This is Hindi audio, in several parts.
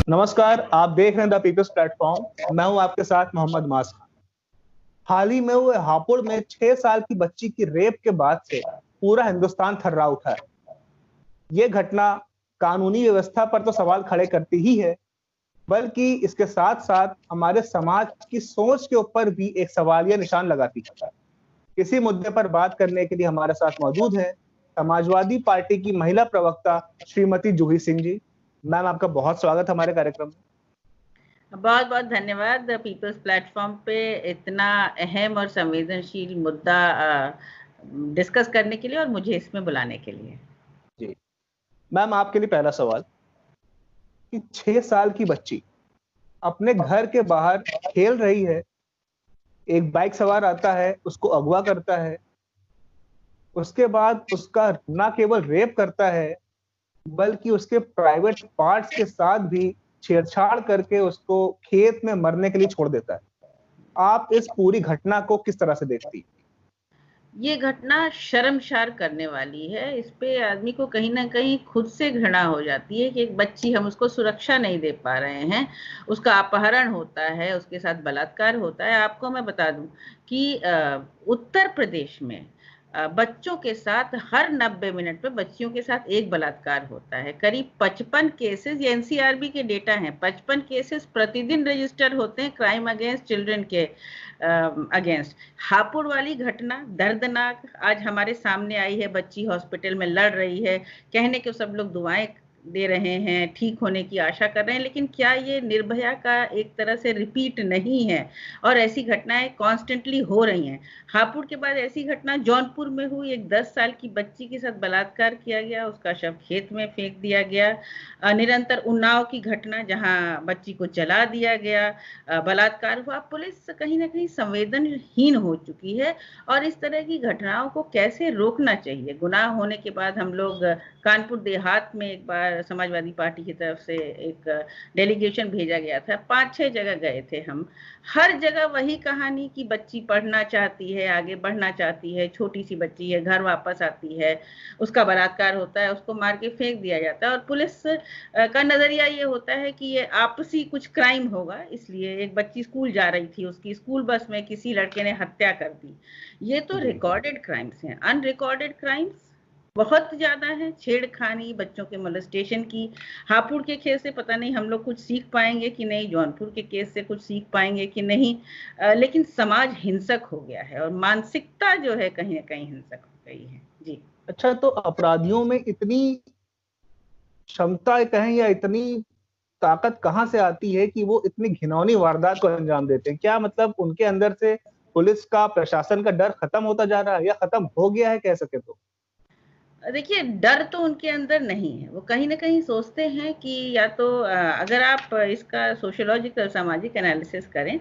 नमस्कार, आप देख रहे हैं द पीपल्स प्लेटफॉर्म। मैं हूं आपके साथ मोहम्मद मासक। हाल ही में हुए हापुड़ में 6 साल की बच्ची की रेप के बाद से पूरा हिंदुस्तान थर्रा उठा है। ये घटना कानूनी व्यवस्था पर तो सवाल खड़े करती ही है, बल्कि इसके साथ साथ हमारे समाज की सोच के ऊपर भी एक सवालिया निशान लगाती है। इसी मुद्दे पर बात करने के लिए हमारे साथ मौजूद है समाजवादी पार्टी की महिला प्रवक्ता श्रीमती जूही सिंह जी। मैम, आपका बहुत स्वागत हमारे कार्यक्रम में। बहुत बहुत धन्यवाद पीपल्स प्लेटफॉर्म पे इतना अहम और संवेदनशील मुद्दा डिस्कस करने के लिए और मुझे इसमें बुलाने के लिए। जी मैम, आपके लिए पहला सवाल कि 6 साल की बच्ची अपने घर के बाहर खेल रही है, एक बाइक सवार आता है, उसको अगवा करता है, उसके बाद उसका न केवल रेप करता है बल्कि उसके प्राइवेट पार्ट्स के साथ भी छेड़छाड़ करके उसको खेत में मरने के लिए छोड़ देता है। आप इस पूरी घटना को किस तरह से देखती? ये घटना शर्मसार करने वाली है। इस पे आदमी को कहीं ना कहीं खुद से घृणा हो जाती है कि एक बच्ची, हम उसको सुरक्षा नहीं दे पा रहे हैं, उसका अपहरण होता है, उसके साथ बलात्कार होता है। आपको मैं बता दूं कि उत्तर प्रदेश में बच्चों के साथ हर 90 मिनट पे बच्चियों के साथ एक बलात्कार होता है। करीब 55 केसेस, ये एनसीआरबी के डेटा हैं, 55 केसेस प्रतिदिन रजिस्टर होते हैं क्राइम अगेंस्ट चिल्ड्रन के अगेंस्ट। हापुड़ वाली घटना दर्दनाक आज हमारे सामने आई है। बच्ची हॉस्पिटल में लड़ रही है, कहने को सब लोग दुआएं दे रहे हैं, ठीक होने की आशा कर रहे हैं, लेकिन क्या ये निर्भया का एक तरह से रिपीट नहीं है? और ऐसी घटनाएं कॉन्स्टेंटली हो रही हैं। हापुड़ के बाद ऐसी घटना जौनपुर में हुई, एक 10 साल की बच्ची के साथ बलात्कार किया गया, उसका शव खेत में फेंक दिया गया। निरंतर उन्नाव की घटना जहां बच्ची को जला दिया गया, बलात्कार हुआ। पुलिस कहीं ना कहीं संवेदनहीन हो चुकी है और इस तरह की घटनाओं को कैसे रोकना चाहिए। गुनाह होने के बाद हम लोग कानपुर देहात में एक बार समाजवादी पार्टी की तरफ से एक डेलीगेशन भेजा गया था, 5-6 जगह गए थे हम। हर जगह वही कहानी कि बच्ची पढ़ना चाहती है, आगे बढ़ना चाहती है, छोटी सी बच्ची है, घर वापस आती है, उसका बलात्कार होता है, उसको मार के फेंक दिया जाता है। और पुलिस का नजरिया ये होता है कि ये आपसी कुछ क्राइम होगा, इसलिए एक बच्ची स्कूल जा रही थी, उसकी स्कूल बस में किसी लड़के ने हत्या कर दी। ये तो रिकॉर्डेड क्राइम्स हैं। अनरिकॉर्डेड क्राइम्स बहुत ज्यादा है, छेड़खानी, बच्चों के मोलेस्टेशन की। हापुड़ के केस से पता नहीं हम लोग कुछ सीख पाएंगे कि नहीं, जौनपुर के केस से कुछ सीख पाएंगे कि नहीं, लेकिन समाज हिंसक हो गया है और मानसिकता जो है कहीं ना कहीं हिंसक हो गई है। जी। अच्छा, तो अपराधियों में इतनी क्षमता कहें या इतनी ताकत कहां से आती है कि वो इतनी घिनौनी वारदात को अंजाम देते हैं? क्या मतलब उनके अंदर से पुलिस का, प्रशासन का डर खत्म होता जा रहा है या खत्म हो गया है, कह सके तो? देखिए, डर तो उनके अंदर नहीं है। वो कहीं ना कहीं सोचते हैं कि या तो अगर आप इसका सोशियोलॉजिकल, सामाजिक एनालिसिस करें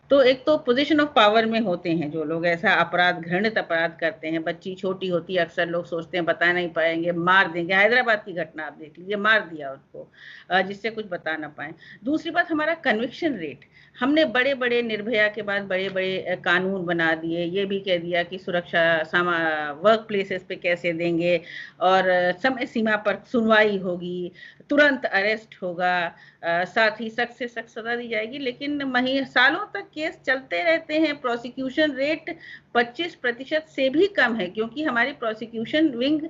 तो एक तो पोजीशन ऑफ पावर में होते हैं जो लोग ऐसा अपराध, घृणित अपराध करते हैं। बच्ची छोटी होती है, अक्सर लोग सोचते हैं बता नहीं पाएंगे, मार देंगे। हैदराबाद की घटना आप देख लीजिए, मार दिया उसको जिससे कुछ बता ना पाए। दूसरी बात, हमारा कन्विक्शन रेट। हमने बड़े बड़े निर्भया के बाद बड़े बड़े कानून बना दिए, ये भी कह दिया कि सुरक्षा वर्क प्लेसेस पे कैसे देंगे, और समय सीमा पर सुनवाई होगी, तुरंत अरेस्ट होगा, साथ ही सख्त से सख्त सजा दी जाएगी। लेकिन सालों तक केस चलते रहते हैं। प्रोसिक्यूशन रेट 25% से भी कम है, क्योंकि हमारी प्रोसिक्यूशन विंग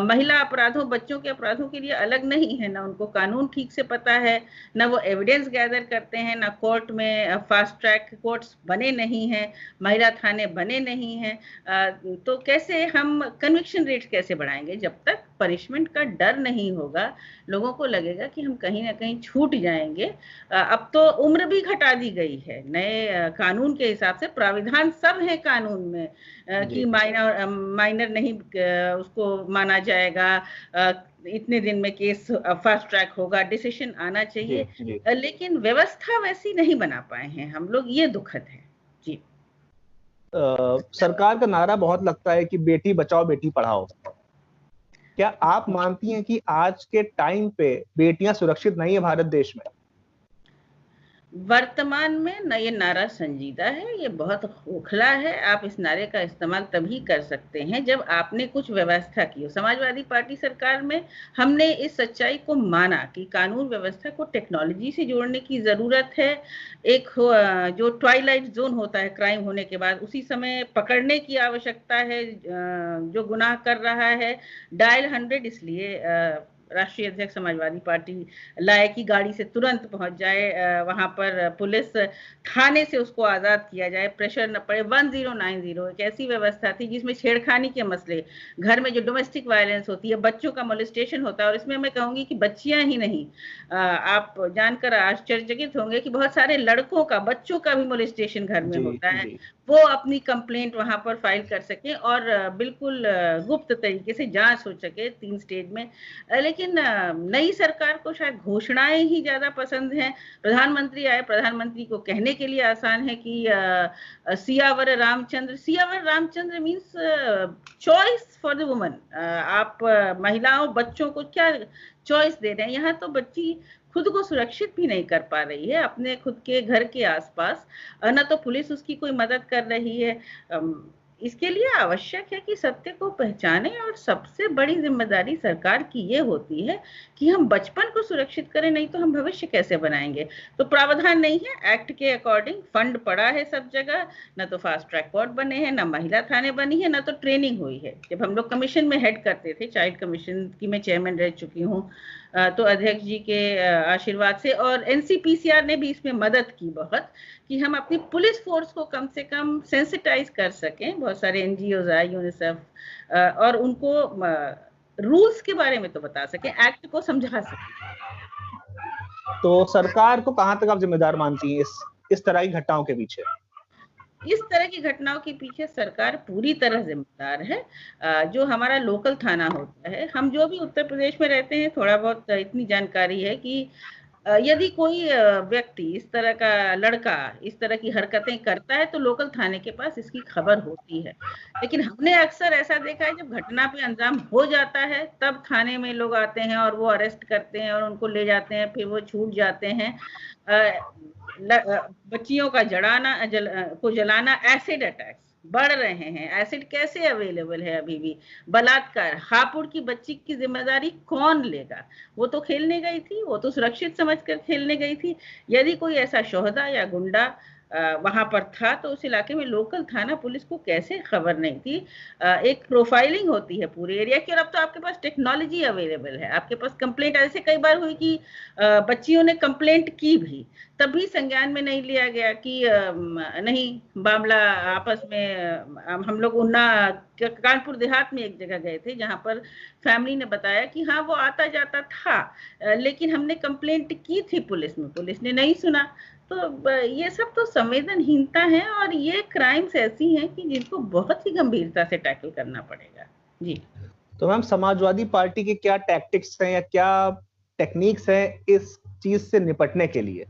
महिला अपराधों, बच्चों के अपराधों के लिए अलग नहीं है। ना उनको कानून ठीक से पता है, ना वो एविडेंस गैदर करते हैं, ना कोर्ट में फास्ट ट्रैक कोर्ट्स बने नहीं हैं, महिला थाने बने नहीं हैं। तो कैसे हम कन्विक्शन रेट कैसे बढ़ाएंगे जब तक पनिशमेंट का डर नहीं होगा? लोगों को लगेगा कि हम कहीं ना कहीं छूट जाएंगे। अब तो उम्र भी घटा दी गई है नए कानून के हिसाब से, प्राविधान सब है कानून में कि माइनर नहीं उसको माना जाएगा, इतने दिन में केस फास्ट ट्रैक होगा, डिसीजन आना चाहिए। जी जी। लेकिन व्यवस्था वैसी नहीं बना पाए हैं हम लोग, ये दुखद है। जी। सरकार का नारा बहुत लगता है कि बेटी बचाओ बेटी पढ़ाओ। क्या आप मानती हैं कि आज के टाइम पे बेटियां सुरक्षित नहीं है भारत देश में? वर्तमान में न ये नारा संजीदा है, ये बहुत खोखला है। आप इस नारे का इस्तेमाल तभी कर सकते हैं जब आपने कुछ व्यवस्था की हो। समाजवादी पार्टी सरकार में हमने इस सच्चाई को माना कि कानून व्यवस्था को टेक्नोलॉजी से जोड़ने की जरूरत है। एक जो ट्वाइलाइट जोन होता है क्राइम होने के बाद, उसी समय पकड़ने की आवश्यकता है जो गुनाह कर रहा है। डायल 100 इसलिए राष्ट्रीय अध्यक्ष समाजवादी पार्टी लाए कि गाड़ी से तुरंत पहुंच जाए वहां पर, पुलिस थाने से उसको आजाद किया जाए, प्रेशर न पड़े। 1090 एक ऐसी व्यवस्था थी जिसमें छेड़खानी के मसले, घर में जो डोमेस्टिक वायलेंस होती है, बच्चों का मोलेस्टेशन होता है, और इसमें मैं कहूंगी कि बच्चियां ही नहीं, आप जानकर आश्चर्यचकित होंगे कि बहुत सारे लड़कों का, बच्चों का भी मोलेस्टेशन घर में जी होता है। जी। वो अपनी कंप्लेंट वहां पर फाइल कर सके और बिल्कुल गुप्त तरीके से जांच हो सके 3 स्टेज में। लेकिन नई सरकार को शायद घोषणाएं ही ज्यादा पसंद हैं। प्रधानमंत्री आए, प्रधानमंत्री को कहने के लिए आसान है कि Siyavar Ramchandra, Siyavar Ramchandra means choice for the woman. आप महिलाओं, बच्चों को क्या चॉइस दे रहे हैं? यहाँ तो बच्ची खुद को सुरक्षित भी नहीं कर पा रही है अपने खुद के घर के आसपास, न तो पुलिस उसकी कोई मदद कर रही है। इसके लिए आवश्यक है कि सत्य को पहचाने, और सबसे बड़ी जिम्मेदारी सरकार की ये होती है कि हम बचपन को सुरक्षित करें, नहीं तो हम भविष्य कैसे बनाएंगे। तो प्रावधान नहीं है एक्ट के अकॉर्डिंग, फंड पड़ा है सब जगह, न तो फास्ट ट्रैक कोर्ट बने हैं, न महिला थाने बनी है, न तो ट्रेनिंग हुई है। जब हम लोग कमीशन में हेड करते थे, चाइल्ड कमीशन की मैं चेयरमैन रह चुकी हूँ, तो अध्यक्ष जी के आशीर्वाद से, और एनसीपीसीआर ने भी इसमें मदद की बहुत, कि हम अपनी पुलिस फोर्स को कम से कम सेंसिटाइज कर सकें। बहुत सारे एनजीओ आए, यूनिसेफ, और उनको रूल्स के बारे में तो बता सकें, एक्ट को समझा सकें। तो सरकार को कहां तक आप जिम्मेदार मानती हैं इस तरह की घटनाओं के पीछे? इस तरह की घटनाओं के पीछे सरकार पूरी तरह जिम्मेदार है। जो हमारा लोकल थाना होता है, हम जो भी उत्तर प्रदेश में रहते हैं, थोड़ा बहुत इतनी जानकारी है कि यदि कोई व्यक्ति, इस तरह का लड़का इस तरह की हरकतें करता है, तो लोकल थाने के पास इसकी खबर होती है। लेकिन हमने अक्सर ऐसा देखा है, जब घटना पे अंजाम हो जाता है तब थाने में लोग आते हैं और वो अरेस्ट करते हैं और उनको ले जाते हैं, फिर वो छूट जाते हैं। बच्चियों का जलाना, एसिड अटैक्स बढ़ रहे हैं। एसिड कैसे अवेलेबल है अभी भी? बलात्कार, हापुड़ की बच्ची की जिम्मेदारी कौन लेगा? वो तो खेलने गई थी, वो तो सुरक्षित समझकर खेलने गई थी। यदि कोई ऐसा शोहदा या गुंडा वहां पर था, तो उस इलाके में लोकल थाना पुलिस को कैसे खबर नहीं थी? एक प्रोफाइलिंग होती है पूरे एरिया की, और अब तो आपके पास टेक्नोलॉजी अवेलेबल है, आपके पास कंप्लेंट, ऐसे कई बार हुई कि बच्चियों ने कंप्लेंट की भी, तभी संज्ञान में नहीं लिया गया कि नहीं, मामला आपस में हम लोग उन्ना कानपुर देहात में एक जगह गए थे, जहां पर फैमिली ने बताया कि हाँ वो आता जाता था, लेकिन हमने कंप्लेंट की थी पुलिस में, पुलिस ने नहीं सुना। तो ये सब तो संवेदनहीनता है, और ये क्राइम्स ऐसी हैं कि जिनको बहुत ही गंभीरता से टैकल करना पड़ेगा। जी। तो मैम, समाजवादी पार्टी के क्या टैक्टिक्स हैं या क्या टेक्निक्स हैं इस चीज से निपटने के लिए?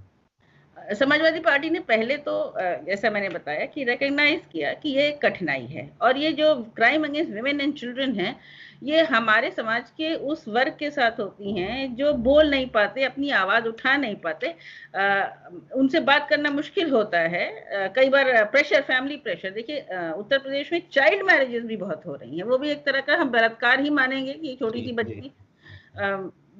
समाजवादी पार्टी ने पहले तो जैसा मैंने बताया कि रिकग्नाइज किया कि ये कठिनाई है, और ये जो crime against women and children है, ये हमारे समाज के उस वर्ग के साथ होती हैं जो बोल नहीं पाते, अपनी आवाज उठा नहीं पाते, उनसे बात करना मुश्किल होता है। कई बार प्रेशर, फैमिली प्रेशर, देखिए उत्तर प्रदेश में चाइल्ड मैरिजेस भी बहुत हो रही हैं, वो भी एक तरह का हम बलात्कार ही मानेंगे कि छोटी सी बच्ची।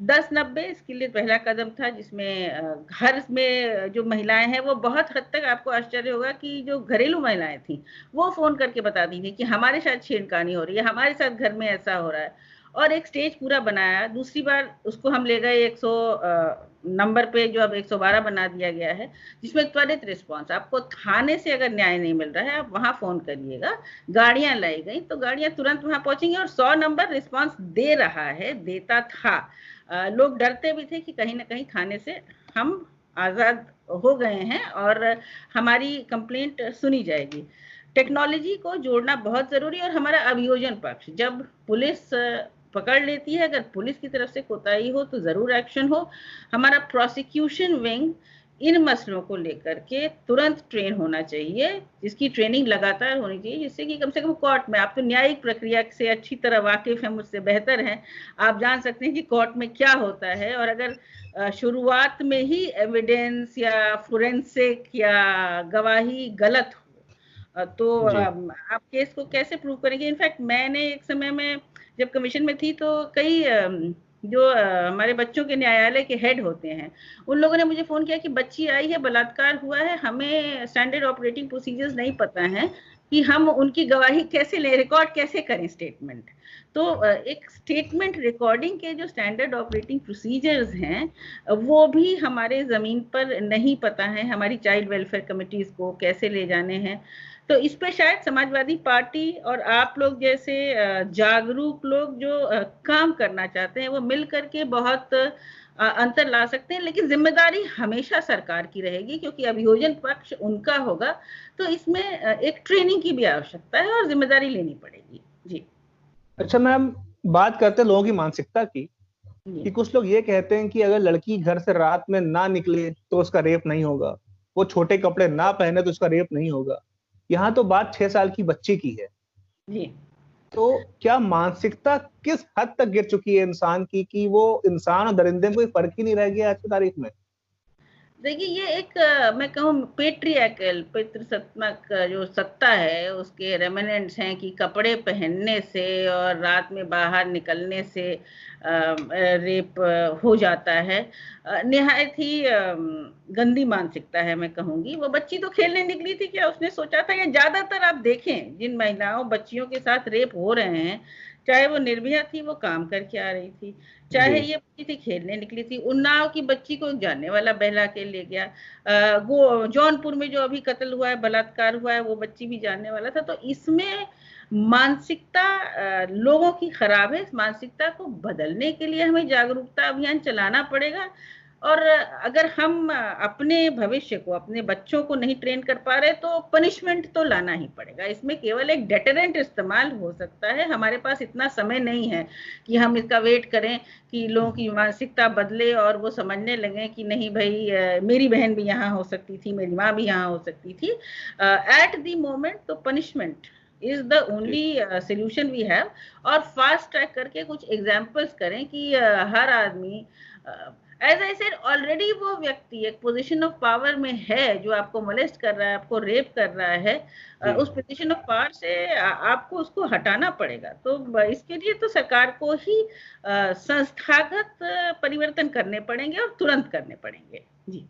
1090 इसके लिए पहला कदम था, जिसमें घर में जो महिलाएं हैं, वो बहुत हद तक, आपको आश्चर्य होगा कि जो घरेलू महिलाएं थी, वो फोन करके बताती थी कि हमारे साथ छेड़खानी हो रही है, हमारे साथ घर में ऐसा हो रहा है, और एक स्टेज पूरा बनाया। दूसरी बार उसको हम ले गए 100 नंबर पे, जो अब 112 बना दिया गया है, जिसमें त्वरित रिस्पांस, आपको थाने से अगर न्याय नहीं मिल रहा है, आप वहां फोन करिएगा, गाड़ियां लाई गई तो गाड़ियां तुरंत वहां पहुंचेंगी, और 100 नंबर रिस्पांस दे रहा है, देता था। लोग डरते भी थे कि कहीं ना कहीं थाने से हम आजाद हो गए हैं और हमारी कंप्लेंट सुनी जाएगी। टेक्नोलॉजी को जोड़ना बहुत जरूरी है, और हमारा अभियोजन पक्ष, जब पुलिस पकड़ लेती है, अगर पुलिस की तरफ से कोताही हो तो जरूर एक्शन हो। हमारा प्रोसिक्यूशन विंग इन मसलों को लेकर के तुरंत ट्रेन होना चाहिए, जिसकी ट्रेनिंग लगातार होनी चाहिए, जिससे कि कम से कम कोर्ट में, आप तो न्यायिक प्रक्रिया से अच्छी तरह वाकिफ हैं, मुझसे बेहतर हैं, आप जान सकते हैं कि कोर्ट में क्या होता है। और अगर शुरुआत में ही एविडेंस या फोरेंसिक या गवाही गलत हो तो आप केस को कैसे प्रूव करेंगे। इनफैक्ट मैंने एक समय में जब कमीशन में थी तो कई जो हमारे बच्चों के न्यायालय के हेड होते हैं, उन लोगों ने मुझे फोन किया कि बच्ची आई है, बलात्कार हुआ है, हमें स्टैंडर्ड ऑपरेटिंग प्रोसीजर्स नहीं पता है कि हम उनकी गवाही कैसे ले, रिकॉर्ड कैसे करें स्टेटमेंट। तो एक स्टेटमेंट रिकॉर्डिंग के जो स्टैंडर्ड ऑपरेटिंग प्रोसीजर्स हैं वो भी हमारे जमीन पर नहीं पता है, हमारी चाइल्ड वेलफेयर कमिटीज को कैसे ले जाने हैं। तो इस पे शायद समाजवादी पार्टी और आप लोग जैसे जागरूक लोग जो काम करना चाहते हैं वो मिल करके बहुत अंतर ला सकते हैं, लेकिन जिम्मेदारी हमेशा सरकार की रहेगी क्योंकि अभियोजन पक्ष उनका होगा। तो इसमें एक ट्रेनिंग की भी आवश्यकता है और जिम्मेदारी लेनी पड़ेगी। जी। अच्छा मैम, बात करते हैं लोगों की मानसिकता की, कि कुछ लोग ये कहते हैं कि अगर लड़की घर से रात में ना निकले तो उसका रेप नहीं होगा, वो छोटे कपड़े ना पहने तो उसका रेप नहीं होगा। यहाँ तो बात 6 साल की बच्ची की है। जी। तो क्या मानसिकता किस हद तक गिर चुकी है इंसान की कि वो इंसान और दरिंदे में कोई फर्क ही नहीं रह गया आज की तारीख में। देखिए ये एक मैं कहूँ पेट्रियार्कल पितृसत्तात्मक जो सत्ता है उसके रेमिनेंट्स हैं कि कपड़े पहनने से और रात में बाहर निकलने से रेप हो जाता है। निहायत ही गंदी मानसिकता है मैं कहूँगी। वो बच्ची तो खेलने निकली थी, क्या उसने सोचा था? या ज्यादातर आप देखें जिन महिलाओं बच्चियों के साथ रेप हो रहे हैं, चाहे वो निर्भया थी, वो काम करके आ रही थी, चाहे ये बच्ची थी खेलने निकली थी। उन्नाव की बच्ची को एक जानने वाला बहला के ले गया। वो जौनपुर में जो अभी कत्ल हुआ है, बलात्कार हुआ है, वो बच्ची भी जानने वाला था। तो इसमें मानसिकता लोगों की खराब है। इस मानसिकता को बदलने के लिए हमें जागरूकता अभियान चलाना पड़ेगा। और अगर हम अपने भविष्य को, अपने बच्चों को नहीं ट्रेन कर पा रहे तो पनिशमेंट तो लाना ही पड़ेगा। इसमें केवल एक डेटरेंट इस्तेमाल हो सकता है। हमारे पास इतना समय नहीं है कि हम इसका वेट करें कि लोगों की मानसिकता बदले और वो समझने लगे कि नहीं भाई मेरी बहन भी यहाँ हो सकती थी, मेरी माँ भी यहाँ हो सकती थी। एट द मोमेंट तो punishment is the only solution we have. और फास्ट ट्रैक करके कुछ एग्जाम्पल्स करें कि हर आदमी, एज आई सेड ऑलरेडी, वो व्यक्ति एक पोजीशन ऑफ पावर में है जो आपको मोलेस्ट कर रहा है, आपको रेप कर रहा है, उस पोजीशन ऑफ पावर से आपको उसको हटाना पड़ेगा। तो इसके लिए तो सरकार को ही संस्थागत परिवर्तन करने पड़ेंगे और तुरंत करने पड़ेंगे। जी।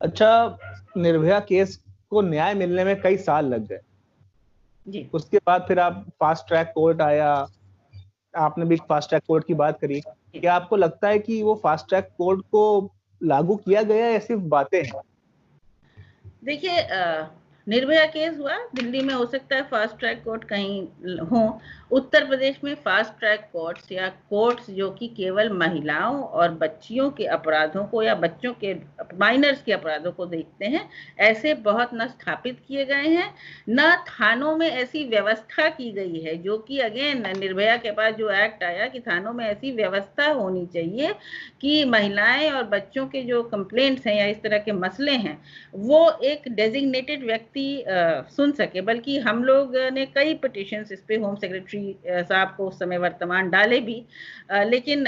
अच्छा, निर्भया केस को न्याय मिलने में कई साल लग गए जी। उसके बाद फिर आप फास्ट ट्रैक कोर्ट आया, आपने भी फास्ट ट्रैक कोर्ट की बात करी। क्या आपको लगता है कि वो फास्ट ट्रैक कोर्ट को लागू किया गया या सिर्फ बातें हैं? देखिए निर्भया केस हुआ दिल्ली में, हो सकता है फास्ट ट्रैक कोर्ट कहीं हो। उत्तर प्रदेश में फास्ट ट्रैक कोर्ट्स या कोर्ट्स जो कि केवल महिलाओं और बच्चियों के अपराधों को या बच्चों के माइनर्स के अपराधों को देखते हैं, ऐसे बहुत न स्थापित किए गए हैं, न थानों में ऐसी व्यवस्था की गई है। जो कि अगेन निर्भया के पास जो एक्ट आया कि थानों में ऐसी व्यवस्था होनी चाहिए कि महिलाएं और बच्चों के जो कंप्लेंट्स हैं या इस तरह के मसले हैं वो एक डेजिग्नेटेड व्यक्ति सुन सके। बल्कि हम लोग ने कई पिटिशंस इस पे होम सेक्रेटरी साहब को उस समय वर्तमान डाले भी, लेकिन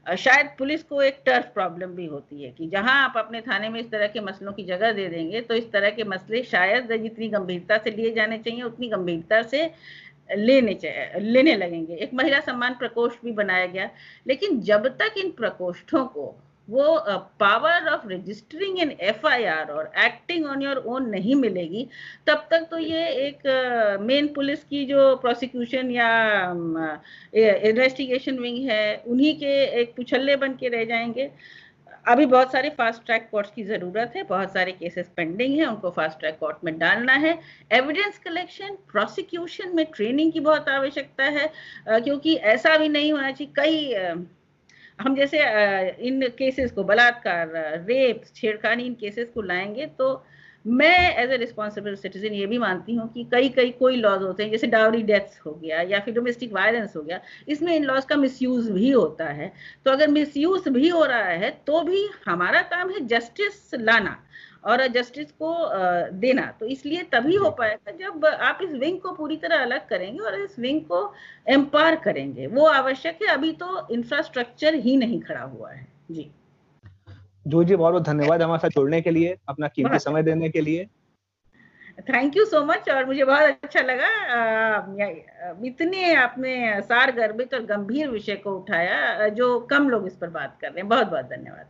शायद पुलिस को एक टर्फ प्रॉब्लम भी होती है कि जहां आप अपने थाने में इस तरह के मसलों की जगह दे देंगे तो इस तरह के मसले शायद जितनी गंभीरता से लिए जाने चाहिए उतनी गंभीरता से लेने लगेंगे। एक महिला सम्मान प्रकोष्ठ भी बनाया गया, लेकिन जब तक इन प्रकोष्ठों को वो power of registering in FIR और एक्टिंग ऑन योर ओन नहीं मिलेगी, तब तक तो ये एक मेन पुलिस की जो प्रोसिक्यूशन या इन्वेस्टिगेशन विंग है उन्हीं के एक पुछल्ले बन के रह जाएंगे। अभी बहुत सारे फास्ट ट्रैक कोर्ट्स की जरूरत है, बहुत सारे केसेस पेंडिंग हैं, उनको फास्ट ट्रैक कोर्ट में डालना है। एविडेंस कलेक्शन, प्रोसिक्यूशन में ट्रेनिंग की बहुत आवश्यकता है, क्योंकि ऐसा भी नहीं होना चाहिए कई हम जैसे इन केसेस को, बलात्कार, रेप, छेड़खानी, इन केसेस को लाएंगे तो मैं एज ए रिस्पॉन्सिबल सिटीजन ये भी मानती हूँ कि कई कोई लॉज होते हैं, जैसे डाउरी डेथ्स हो गया या फिर डोमेस्टिक वायलेंस हो गया, इसमें इन लॉज का मिसयूज भी होता है। तो अगर मिसयूज भी हो रहा है तो भी हमारा काम है जस्टिस लाना और जस्टिस को देना। तो इसलिए तभी हो पाएगा जब आप इस विंग को पूरी तरह अलग करेंगे और इस विंग को एम्पावर करेंगे। वो आवश्यक है, अभी तो इंफ्रास्ट्रक्चर ही नहीं खड़ा हुआ है। जी जूही जी, बहुत बहुत धन्यवाद हमारे साथ जुड़ने के लिए, अपना कीमती समय देने के लिए। Thank you so much. और मुझे बहुत अच्छा लगा, इतने आपने सारगर्भित और गंभीर विषय को उठाया जो कम लोग इस पर बात कर रहे हैं। बहुत बहुत धन्यवाद।